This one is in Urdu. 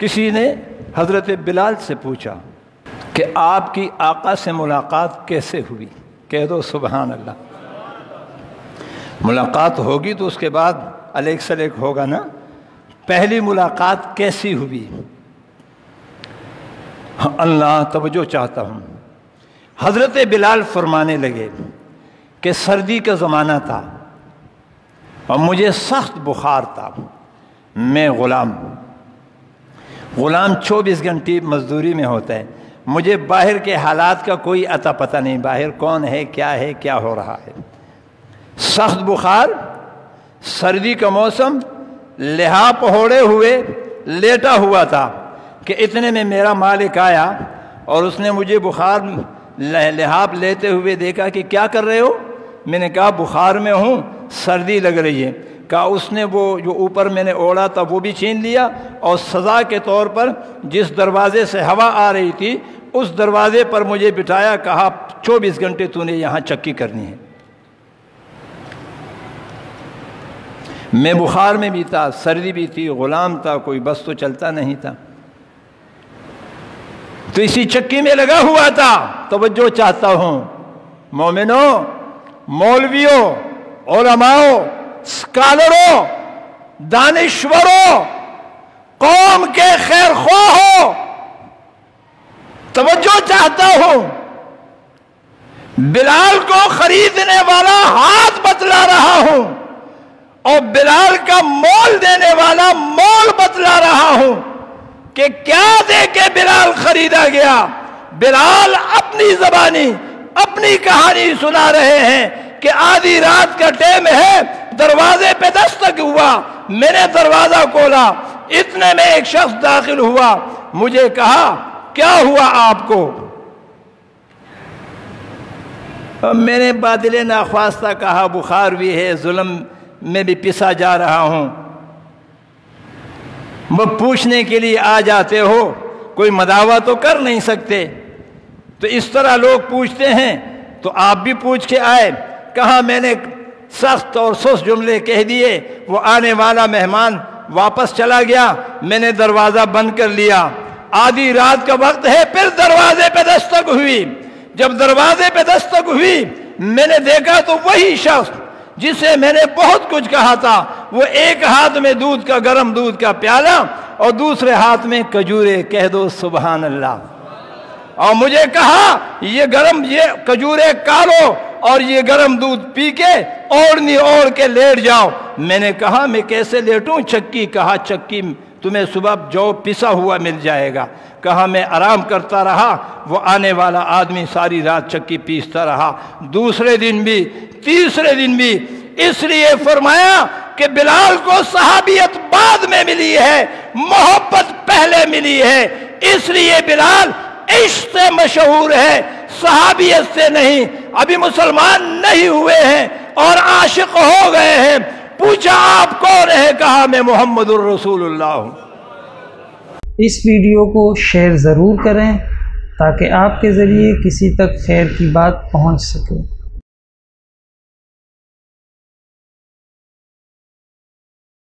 کسی نے حضرت بلال سے پوچھا کہ آپ کی آقا سے ملاقات کیسے ہوئی؟ کہہ دو سبحان اللہ۔ ملاقات ہوگی تو اس کے بعد الیک سلیک ہوگا نا، پہلی ملاقات کیسی ہوئی؟ اللہ توجہ چاہتا ہوں۔ حضرت بلال فرمانے لگے کہ سردی کا زمانہ تھا اور مجھے سخت بخار تھا، میں غلام 24 گھنٹے مزدوری میں ہوتا ہے، مجھے باہر کے حالات کا کوئی عطا پتہ نہیں، باہر کون ہے کیا ہو رہا ہے۔ سخت بخار، سردی کا موسم، لحاف اوڑھے ہوئے لیٹا ہوا تھا کہ اتنے میں میرا مالک آیا اور اس نے مجھے بخار لحاف لیتے ہوئے دیکھا کہ کیا کر رہے ہو؟ میں نے کہا بخار میں ہوں، سردی لگ رہی ہے۔ کہا اس نے وہ جو اوپر میں نے اوڑھا تھا وہ بھی چھین لیا اور سزا کے طور پر جس دروازے سے ہوا آ رہی تھی اس دروازے پر مجھے بٹھایا، کہا 24 گھنٹے تو نے یہاں چکی کرنی ہے۔ میں بخار میں بھی تھا، سردی بھی تھی، غلام تھا، کوئی بس تو چلتا نہیں تھا، تو اسی چکی میں لگا ہوا تھا۔ توجہ چاہتا ہوں مومنوں، مولویوں، علماؤں، اسکالروں، دانشوروں، قوم کے خیر خواہوں، توجہ چاہتا ہوں، بلال کو خریدنے والا ہاتھ بتلا رہا ہوں اور بلال کا مول دینے والا مول بتلا رہا ہوں کہ کیا دے کے بلال خریدا گیا۔ بلال اپنی زبانی اپنی کہانی سنا رہے ہیں کہ آدھی رات کا ٹائم ہے، دروازے پہ دستک ہوا، میں نے دروازہ کھولا، اتنے میں ایک شخص داخل ہوا، مجھے کہا کیا ہوا آپ کو؟ میں نے بادل ناخواستہ کہا بخار بھی ہے، ظلم میں بھی پسا جا رہا ہوں۔ وہ پوچھنے کے لیے آ جاتے ہو، کوئی مداوا تو کر نہیں سکتے، تو اس طرح لوگ پوچھتے ہیں تو آپ بھی پوچھ کے آئے۔ کہاں میں نے سخت اور سست جملے کہہ دیے، وہ آنے والا مہمان واپس چلا گیا، میں نے دروازہ بند کر لیا۔ آدھی رات کا وقت ہے، پھر دروازے پہ دستک ہوئی۔ جب دروازے پہ دستک ہوئی میں نے دیکھا تو وہی شخص جسے میں نے بہت کچھ کہا تھا، وہ ایک ہاتھ میں دودھ کا گرم دودھ کا پیالہ اور دوسرے ہاتھ میں کھجورے، کہہ دو سبحان اللہ، اور مجھے کہا یہ کھجورے کھالو اور یہ گرم دودھ پی کے اوڑھنی اوڑھ کے لیٹ جاؤ۔ میں نے کہا میں کیسے لیٹوں؟ چکی، کہا چکی تمہیں صبح جو پسا ہوا مل جائے گا۔ کہا میں آرام کرتا رہا، وہ آنے والا آدمی ساری رات چکی پیستا رہا، دوسرے دن بھی، تیسرے دن بھی۔ اس لیے فرمایا کہ بلال کو صحابیت بعد میں ملی ہے، محبت پہلے ملی ہے، اس لیے بلال عشق سے مشہور ہے، صحابیت سے نہیں۔ ابھی مسلمان نہیں ہوئے ہیں اور عاشق ہو گئے ہیں، پوچھا آپ کون ہے؟ کہا میں محمد الرسول اللہ ہوں۔ اس ویڈیو کو شیئر ضرور کریں تاکہ آپ کے ذریعے کسی تک خیر کی بات پہنچ سکے۔